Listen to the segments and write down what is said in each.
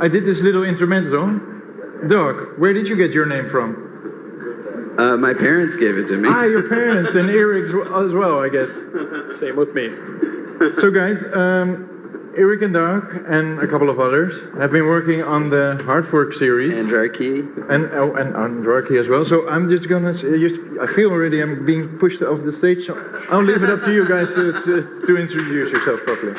I did this little intermezzo. Doug, where did you get your name from? My parents gave it to me. Ah, your parents, and Eric's as well, I guess. Same with me. So guys, Eric and Doug and a couple of others have been working on the HardFork series. Andrarchy. And Andrarchy as well. So I'm just gonna, I feel already I'm being pushed off the stage, so I'll leave it up to you guys to introduce yourself properly.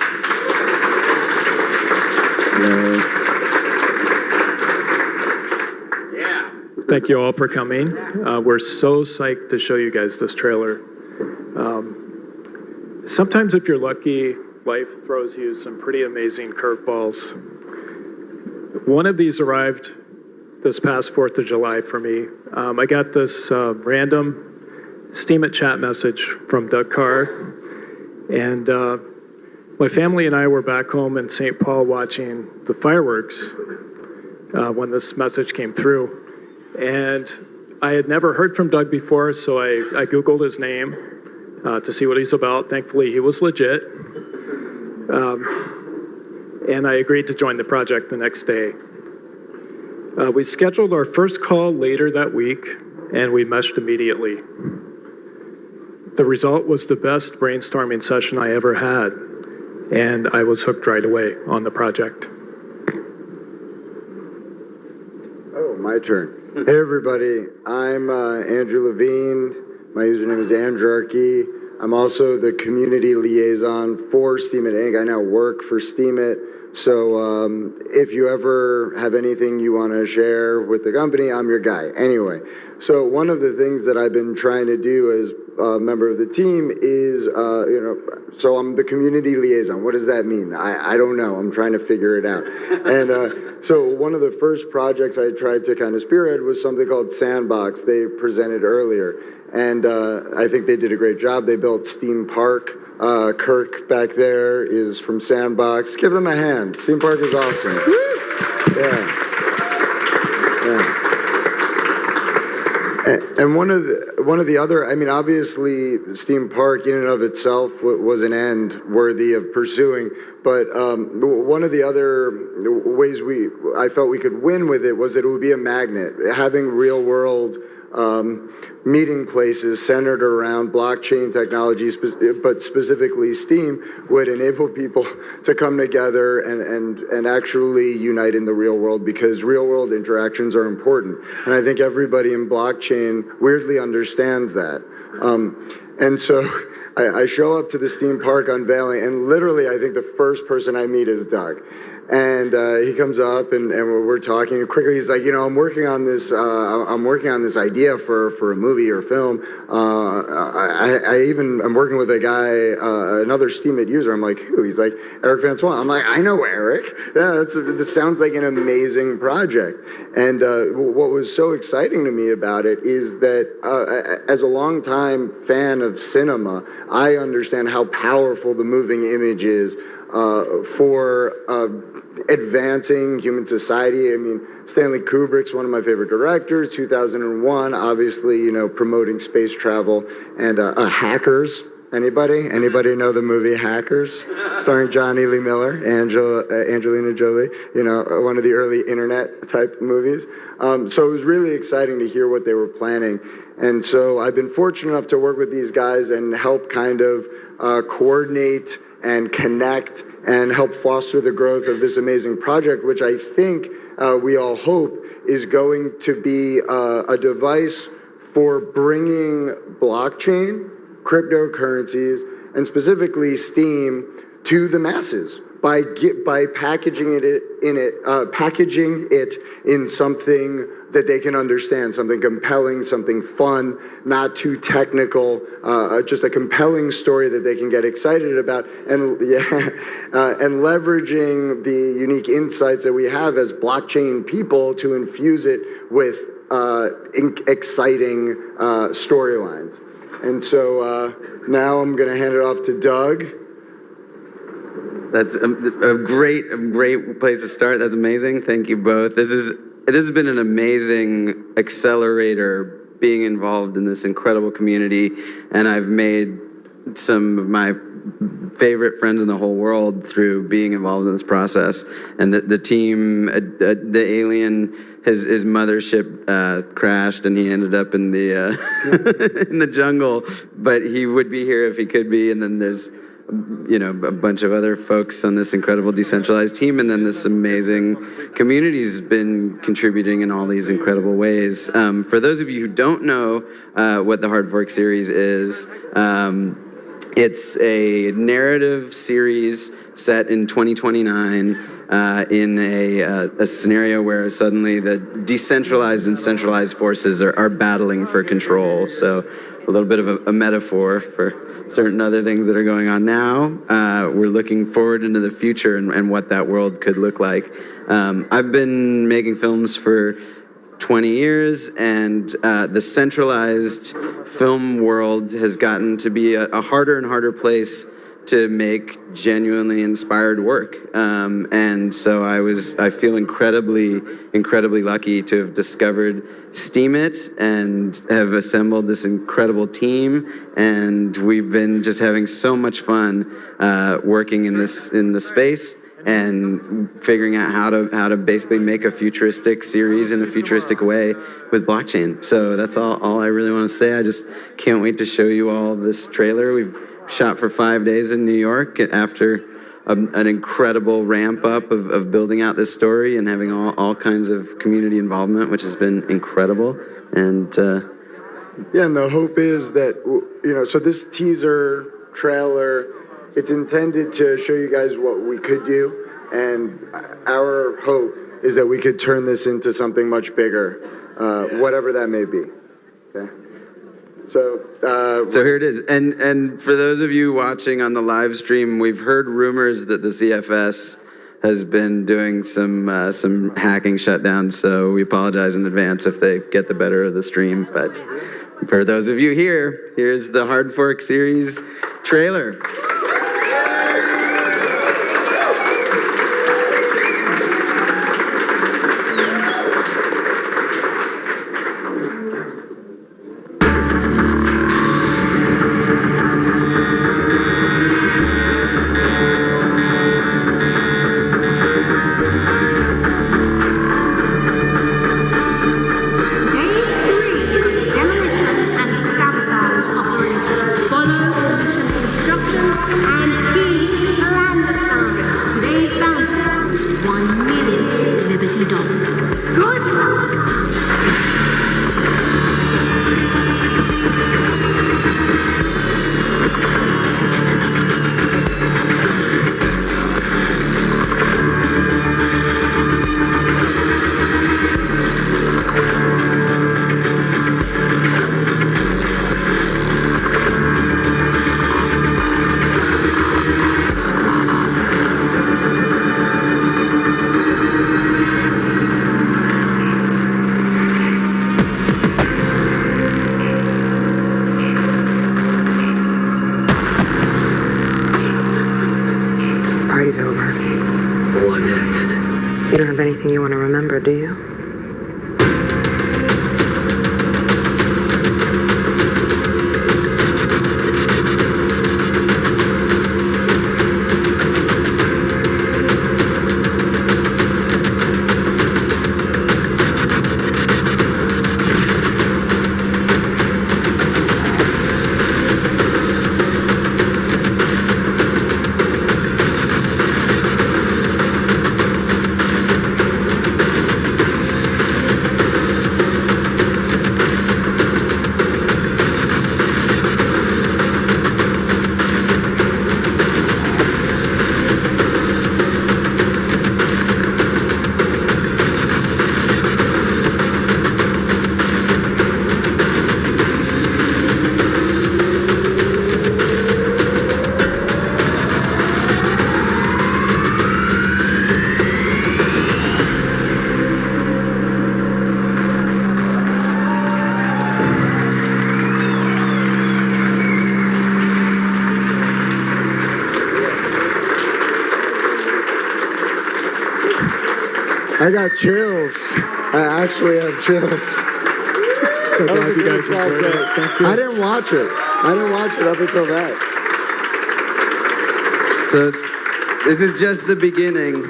Thank you all for coming. We're so psyched to show you guys this trailer. Sometimes if you're lucky, life throws you some pretty amazing curveballs. One of these arrived this past 4th of July for me. I got this random Steam It chat message from Doug Karr. And my family and I were back home in St. Paul watching the fireworks when this message came through. And I had never heard from Doug before, so I Googled his name to see what he's about. Thankfully, he was legit. And I agreed to join the project the next day. We scheduled our first call later that week, and we meshed immediately. The result was the best brainstorming session I ever had, and I was hooked right away on the project. Oh, my turn. Hey, everybody. I'm Andrew Levine. My username is Andrarchy. I'm also the community liaison for Steam It Inc. I now work for Steam It. So if you ever have anything you want to share with the company, I'm your guy. Anyway, so one of the things that I've been trying to do as a member of the team is, so I'm the community liaison. What does that mean? I don't know. I'm trying to figure it out. And so one of the first projects I tried to kind of spearhead was something called Sandbox. They presented earlier. And I think they did a great job. They built Steam Park. Kirk back there is from Sandbox. Give them a hand. Steam Park is awesome. Yeah. And one of the other, I mean, obviously, Steam Park in and of itself was an end worthy of pursuing. But one of the other ways I felt we could win with it was that it would be a magnet, having real world meeting places centered around blockchain technologies, but specifically Steam, would enable people to come together and actually unite in the real world, because real world interactions are important. And I think everybody in blockchain weirdly understands that. And so I show up to the Steam Park unveiling, and literally I think the first person I meet is Doug. And he comes up and we're talking quickly. He's like, I'm working on this idea for a movie or film. I'm working with a guy, another Steam It user. I'm like, who? He's like, Eric Vance Walton. I'm like, I know Eric. Yeah, this sounds like an amazing project. And what was so exciting to me about it is that as a longtime fan of cinema, I understand how powerful the moving image is for advancing human society. I mean, Stanley Kubrick's one of my favorite directors, 2001, obviously, promoting space travel, and Hackers. Anybody know the movie Hackers? Starring Johnny Lee Miller, Angelina Jolie, one of the early internet type movies. So it was really exciting to hear what they were planning. And so I've been fortunate enough to work with these guys and help kind of coordinate and connect and help foster the growth of this amazing project, which I think we all hope is going to be a device for bringing blockchain, cryptocurrencies, and specifically Steam to the masses by packaging it in something that they can understand, something compelling, something fun, not too technical, just a compelling story that they can get excited about, and leveraging the unique insights that we have as blockchain people to infuse it with exciting storylines. And so now I'm going to hand it off to Doug. That's a great place to start. That's amazing. Thank you both. This has been an amazing accelerator being involved in this incredible community, and I've made some of my favorite friends in the whole world through being involved in this process. And the team, the alien, his mothership crashed, and he ended up in the in the jungle. But he would be here if he could be. And then there's a bunch of other folks on this incredible decentralized team, and then this amazing community's been contributing in all these incredible ways. For those of you who don't know what the HardFork series is, it's a narrative series set in 2029 in a scenario where suddenly the decentralized and centralized forces are battling for control. So a little bit of a metaphor for certain other things that are going on now. We're looking forward into the future and what that world could look like. I've been making films for 20 years, and the centralized film world has gotten to be a harder and harder place to make genuinely inspired work. And so I feel incredibly lucky to have discovered SteemIt and have assembled this incredible team. And we've been just having so much fun working in the space and figuring out how to basically make a futuristic series in a futuristic way with blockchain. So that's all I really want to say. I just can't wait to show you all this trailer. We've shot for 5 days in New York after an incredible ramp up of building out this story and having all kinds of community involvement, which has been incredible. And yeah, and the hope is that, so this teaser trailer, it's intended to show you guys what we could do, and our hope is that we could turn this into something much bigger, whatever that may be. Okay. So here it is. And for those of you watching on the live stream, we've heard rumors that the CFS has been doing some hacking shutdowns, so we apologize in advance if they get the better of the stream. But for those of you here, here's the HardFork series trailer. Party's over. What next? You don't have anything you want to remember, do you? I got chills. I actually have chills. So glad you guys enjoyed it. Thank you. I didn't watch it up until that. So this is just the beginning.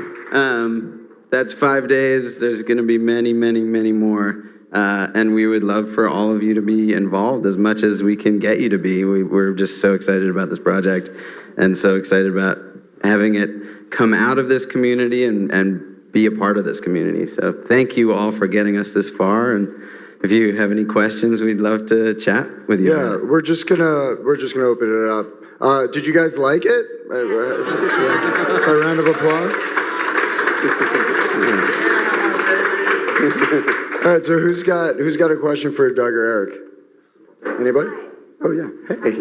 That's 5 days. There's going to be many, many, many more. And we would love for all of you to be involved as much as we can get you to be. We're just so excited about this project and so excited about having it come out of this community and be a part of this community. So thank you all for getting us this far. And if you have any questions, we'd love to chat with you. Yeah, we're just gonna open it up. Did you guys like it? A round of applause. All right, so who's got a question for Doug or Eric? Anybody? Oh yeah. Hey. Hey.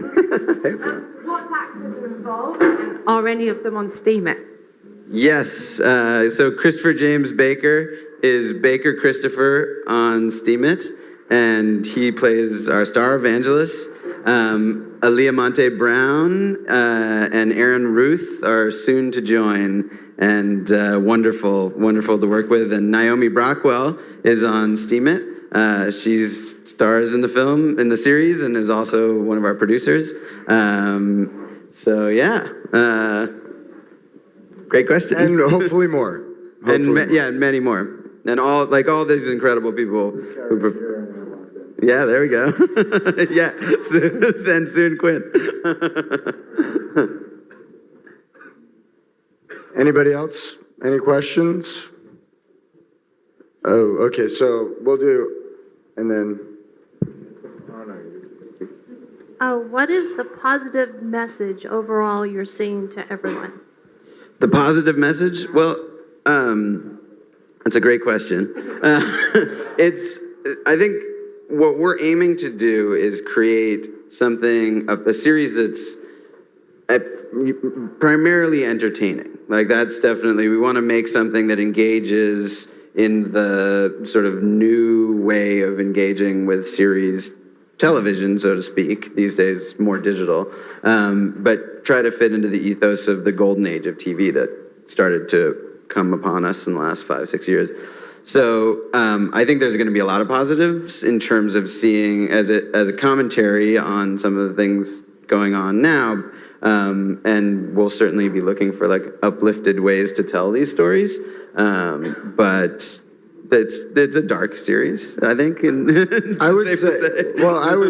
Everyone. What actors are involved? And are any of them on Steam It? Yes, so Christopher James Baker is Baker Christopher on Steam It, and he plays our star evangelist. Aaliyah Monte Brown and Aaron Ruth are soon to join, and wonderful to work with. And Naomi Brockwell is on Steam It. She stars in the series, and is also one of our producers. So yeah, great question. And hopefully more. Many more. And all these incredible people. Yeah, there we go. Yeah, and soon Quinn. Anybody else? Any questions? Oh, okay, so we'll do, and then. What is the positive message overall you're seeing to everyone? The positive message? Well, that's a great question. I think what we're aiming to do is create a series that's primarily entertaining. Like that's definitely, we want to make something that engages in the sort of new way of engaging with series television, so to speak, these days more digital, but try to fit into the ethos of the golden age of TV that started to come upon us in the last 5-6 years. So I think there's going to be a lot of positives in terms of seeing as a commentary on some of the things going on now, and we'll certainly be looking for like uplifted ways to tell these stories, but it's a dark series, I think. I would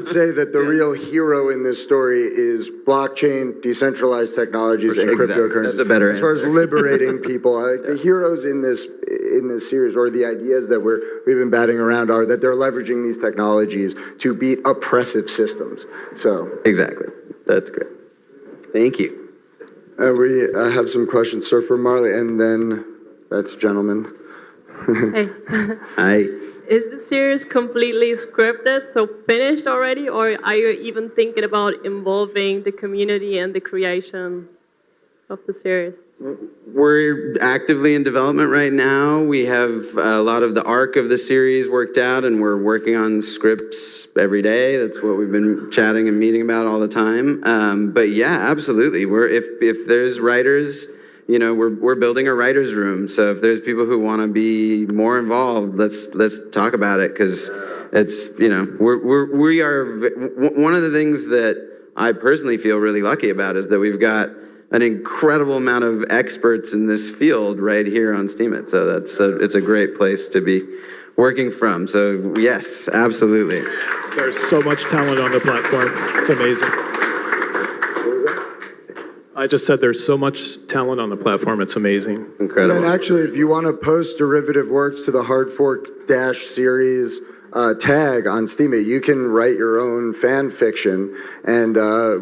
say that the real hero in this story is blockchain, decentralized technologies, and cryptocurrency. That's a better answer. As far as liberating people, the heroes in this series, or the ideas that we've been batting around, are that they're leveraging these technologies to beat oppressive systems. So exactly, that's great. Thank you. We have some questions, sir, for Marley, and then that's gentleman. Hey. Hi. Is the series completely scripted, so finished already, or are you even thinking about involving the community and the creation of the series? We're actively in development right now. We have a lot of the arc of the series worked out, and we're working on scripts every day. That's what we've been chatting and meeting about all the time. But yeah, absolutely. If there's writers, we're building a writer's room. So if there's people who want to be more involved, let's talk about it, because it's, we are, one of the things that I personally feel really lucky about is that we've got an incredible amount of experts in this field right here on Steam It. So it's a great place to be working from. So yes, absolutely. There's so much talent on the platform. It's amazing. I just said there's so much talent on the platform. It's amazing. Incredible. And actually, if you want to post derivative works to the HardFork Series tag on Steam It, you can write your own fan fiction, and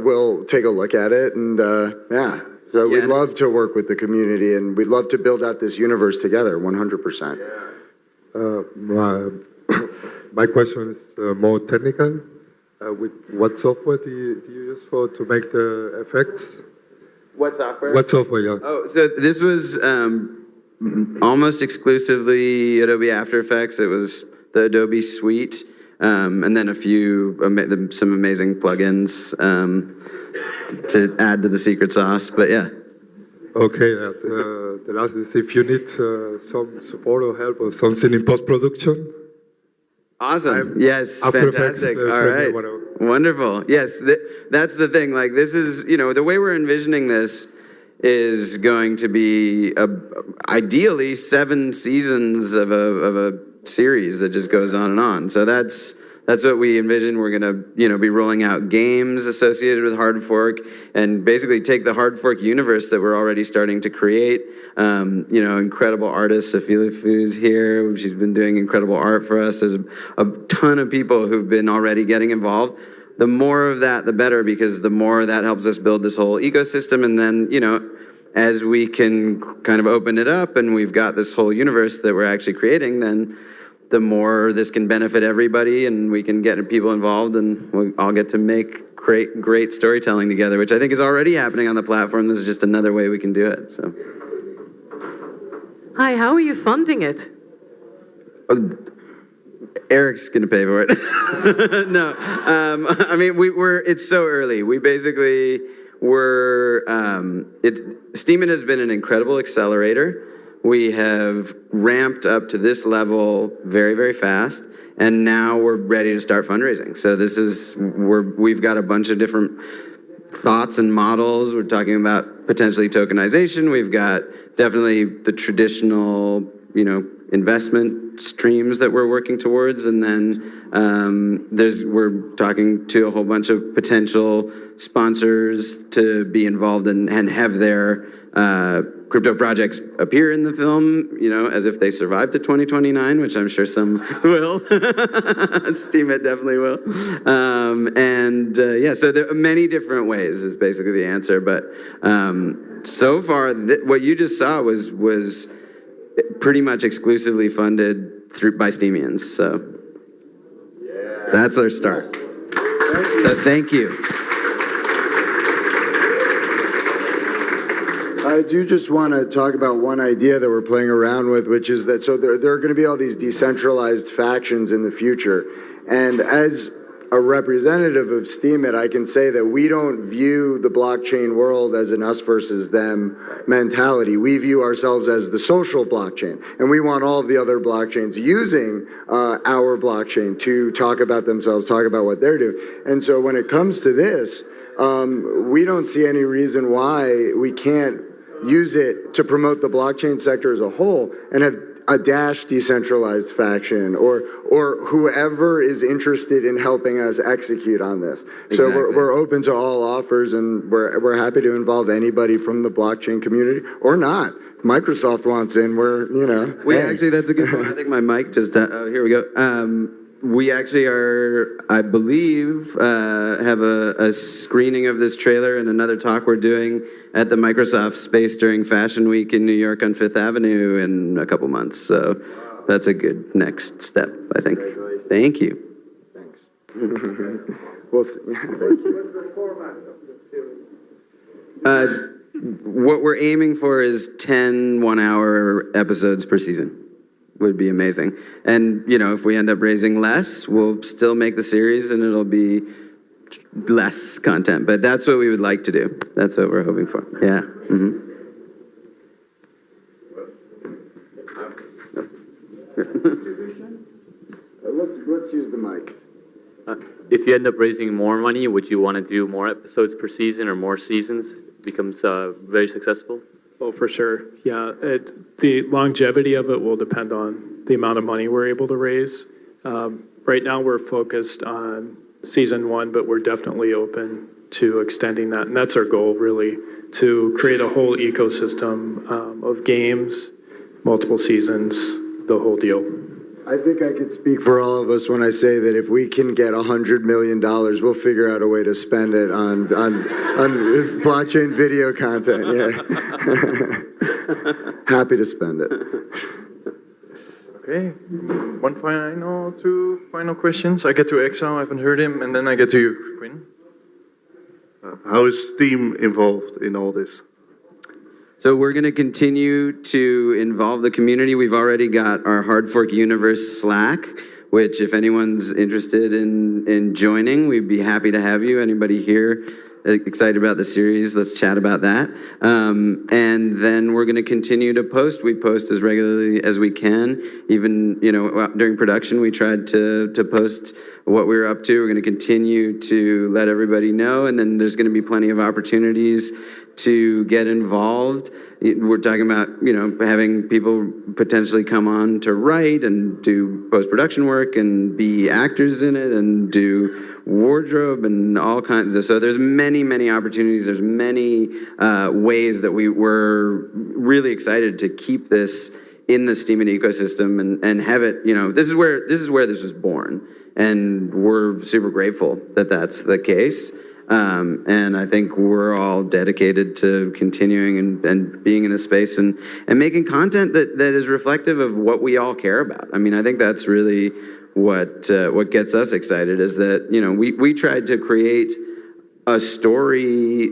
we'll take a look at it. And so we'd love to work with the community, and we'd love to build out this universe together, 100%. My question is more technical. With what software do you use to make the effects? What software? What software, yeah. Oh, so this was almost exclusively Adobe After Effects. It was the Adobe Suite, and then some amazing plugins to add to the secret sauce, but yeah. Okay, the last is if you need some support or help or something in post-production. Awesome. Yes, After fantastic. Effects, All right. whatever. Wonderful. Yes, that's the thing. Like this is, the way we're envisioning this is going to be ideally 7 seasons of a series that just goes on and on. So that's what we envision. We're gonna, be rolling out games associated with HardFork, and basically take the HardFork universe that we're already starting to create. Incredible artist, Sophia Fu's here. She's been doing incredible art for us. There's a ton of people who've been already getting involved. The more of that, the better, because the more that helps us build this whole ecosystem. And then, as we can kind of open it up and we've got this whole universe that we're actually creating, then the more this can benefit everybody and we can get people involved, and we'll all get to make great storytelling together, which I think is already happening on the platform. This is just another way we can do it. So. Hi, how are you funding it? Eric's gonna pay for it. No, it's so early. We basically Steemit has been an incredible accelerator. We have ramped up to this level very, very fast, and now we're ready to start fundraising. So we've got a bunch of different thoughts and models. We're talking about potentially tokenization. We've got definitely the traditional, investment streams that we're working towards, and then we're talking to a whole bunch of potential sponsors to be involved and have their crypto projects appear in the film, as if they survive to 2029, which I'm sure some will. Steemit definitely will. So there are many different ways is basically the answer. But so far, what you just saw was pretty much exclusively funded by Steemians. So that's our start. So thank you. I do just want to talk about one idea that we're playing around with, which is that there are going to be all these decentralized factions in the future. And as a representative of Steemit, I can say that we don't view the blockchain world as an us versus them mentality. We view ourselves as the social blockchain, and we want all of the other blockchains using our blockchain to talk about themselves, talk about what they're doing. And so when it comes to this, we don't see any reason why we can't use it to promote the blockchain sector as a whole and have a Dash decentralized faction or whoever is interested in helping us execute on this. Exactly. So we're open to all offers, and we're happy to involve anybody from the blockchain community or not. Microsoft wants in, Actually, that's a good point. I think my mic just, here we go. We actually are, I believe, have a screening of this trailer and another talk we're doing at the Microsoft space during Fashion Week in New York on Fifth Avenue in a couple months. So that's a good next step, I think. Thank you. Thanks. Well, thank you. What's the format of the series? What we're aiming for is 10 one-hour episodes per season. Would be amazing. And, if we end up raising less, we'll still make the series and it'll be less content. But that's what we would like to do. That's what we're hoping for. Yeah. Mm-hmm. Let's use the mic. If you end up raising more money, would you want to do more episodes per season or more seasons? It becomes very successful? Oh, for sure. Yeah, the longevity of it will depend on the amount of money we're able to raise. Right now, we're focused on season 1, but we're definitely open to extending that. And that's our goal, really, to create a whole ecosystem of games, multiple seasons, the whole deal. I think I could speak for all of us when I say that if we can get $100 million, we'll figure out a way to spend it on blockchain video content. Yeah, happy to spend it. Okay, two final questions. I get to Exile, I haven't heard him, and then I get to you, Quinn. How is Steam involved in all this? So we're going to continue to involve the community. We've already got our HardFork Universe Slack, which if anyone's interested in joining, we'd be happy to have you. Anybody here excited about the series, let's chat about that. And then we're going to continue to post. We post as regularly as we can. Even, during production, we tried to post what we were up to. We're going to continue to let everybody know, and then there's going to be plenty of opportunities to get involved. We're talking about, having people potentially come on to write and do post-production work and be actors in it and do wardrobe and all kinds of, so there's many, many opportunities. There's many ways that we were really excited to keep this in the Steemit ecosystem and have it, this is where this was born. And we're super grateful that that's the case. And I think we're all dedicated to continuing and being in this space and making content that is reflective of what we all care about. I mean, I think that's really what gets us excited is that, we tried to create a story,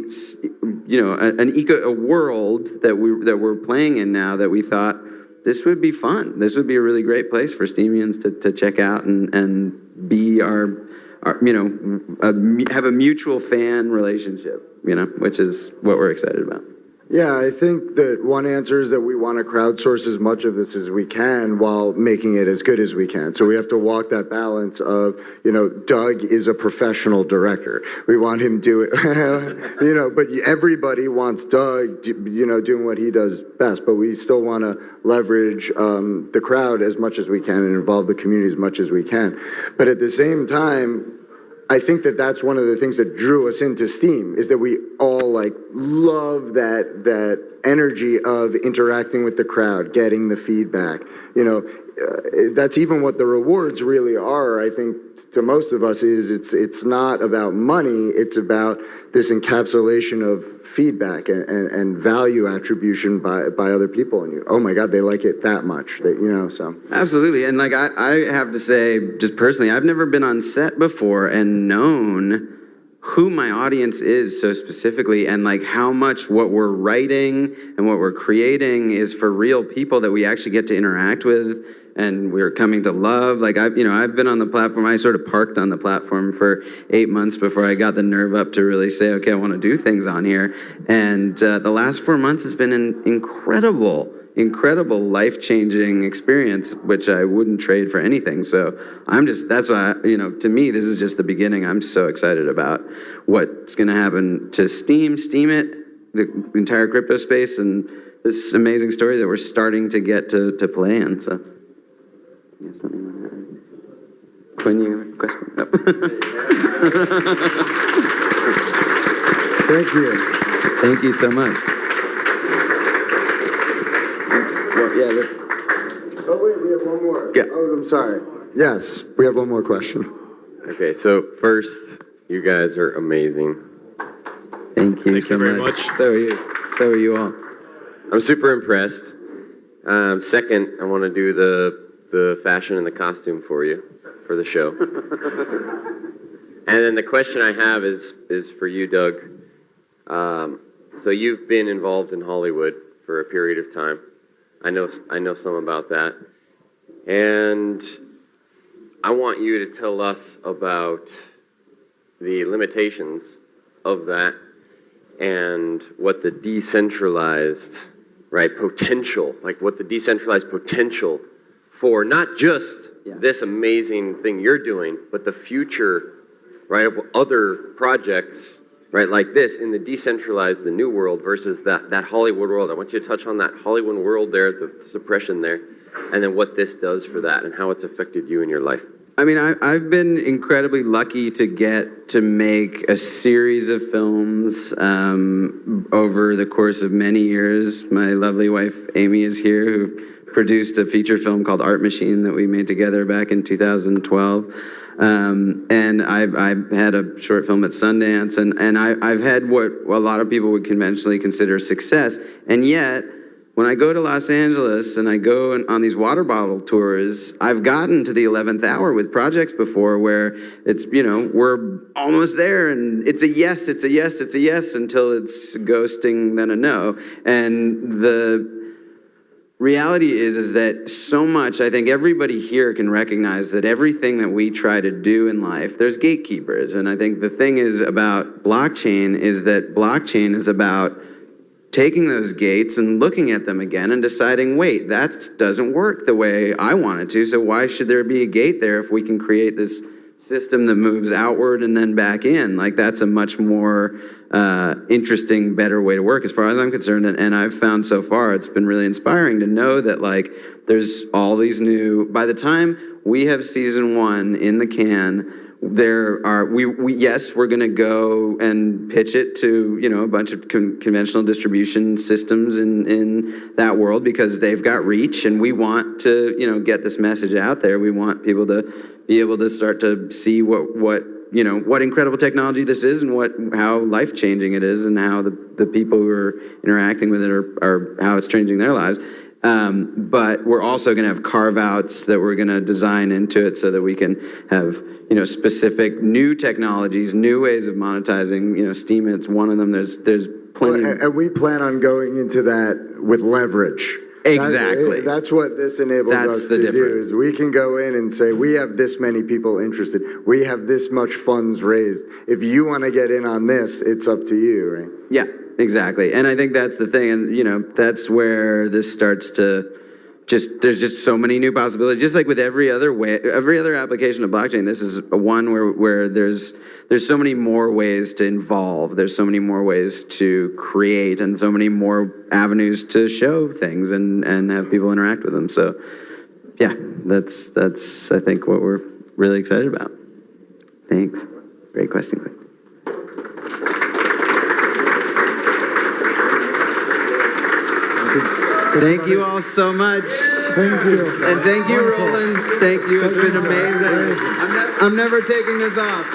a world that we're playing in now that we thought this would be fun. This would be a really great place for Steemians to check out and be have a mutual fan relationship, which is what we're excited about. Yeah, I think that one answer is that we want to crowdsource as much of this as we can while making it as good as we can. So we have to walk that balance of, Doug is a professional director. We want him doing, but everybody wants Doug, doing what he does best. But we still want to leverage the crowd as much as we can and involve the community as much as we can. But at the same time, I think that that's one of the things that drew us into Steam is that we all love that energy of interacting with the crowd, getting the feedback. That's even what the rewards really are. I think to most of us is it's not about money. It's about this encapsulation of feedback and value attribution by other people. And oh my God, they like it that much. So. Absolutely. And I have to say, just personally, I've never been on set before and known who my audience is so specifically and how much what we're writing and what we're creating is for real people that we actually get to interact with and we're coming to love. I've been on the platform. I sort of parked on the platform for 8 months before I got the nerve up to really say, okay, I want to do things on here. And the last 4 months has been an incredible life-changing experience, which I wouldn't trade for anything. So that's why, to me, this is just the beginning. I'm so excited about what's going to happen to Steemit, the entire crypto space, and this amazing story that we're starting to get to play in. So, you have something on that? Quinn, you have a question? No. Thank you. Thank you so much. Oh, wait, we have one more. Yeah. Oh, I'm sorry. Yes, we have one more question. Okay, so first, you guys are amazing. Thank you so very much. much. So are you. So are you all. I'm super impressed. Second, I want to do the fashion and the costume for you, for the show. And then the question I have is for you, Doug. So you've been involved in Hollywood for a period of time. I know some about that. And I want you to tell us about the limitations of that and what the decentralized, potential, what the decentralized potential for not just this amazing thing you're doing, but the future, of other projects, like this in the decentralized, the new world versus that Hollywood world. I want you to touch on that Hollywood world there, the suppression there, and then what this does for that and how it's affected you in your life. I mean, I've been incredibly lucky to get to make a series of films over the course of many years. My lovely wife, Amy, is here, who produced a feature film called Art Machine that we made together back in 2012. And I've had a short film at Sundance, and I've had what a lot of people would conventionally consider success. And yet, when I go to Los Angeles and I go on these water bottle tours, I've gotten to the 11th hour with projects before where it's, we're almost there and it's a yes, it's a yes, it's a yes until it's ghosting, then a no. And the reality is that so much, I think everybody here can recognize that everything that we try to do in life, there's gatekeepers. And I think the thing is about blockchain is that blockchain is about taking those gates and looking at them again and deciding, wait, that doesn't work the way I want it to, so why should there be a gate there if we can create this system that moves outward and then back in? That's a much more interesting, better way to work as far as I'm concerned. And I've found so far it's been really inspiring to know that like there's all these new, by the time we have season 1 in the can, there are, yes, we're going to go and pitch it to, you know, a bunch of conventional distribution systems in that world because they've got reach, and we want to, you know, get this message out there. We want people to be able to start to see what you know, what incredible technology this is and how life-changing it is and how the people who are interacting with it are how it's changing their lives. But we're also going to have carve-outs that we're going to design into it so that we can have, you know, specific new technologies, new ways of monetizing. You know, Steam, it's one of them. There's plenty. Well, and we plan on going into that with leverage. Exactly. That's what this enables us to do, is we can go in and say, we have this many people interested. We have this much funds raised. If you want to get in on this, it's up to you, right? Yeah, exactly. And I think that's the thing. And, you know, that's where this starts to there's just so many new possibilities. Just like with every other application of blockchain, this is one where there's so many more ways to involve. There's so many more ways to create and so many more avenues to show things and have people interact with them. So yeah, that's I think what we're really excited about. Thanks. Great question. Thank you all so much. Thank you. And thank you, Roland. Thank you. It's been amazing. I'm never taking this off.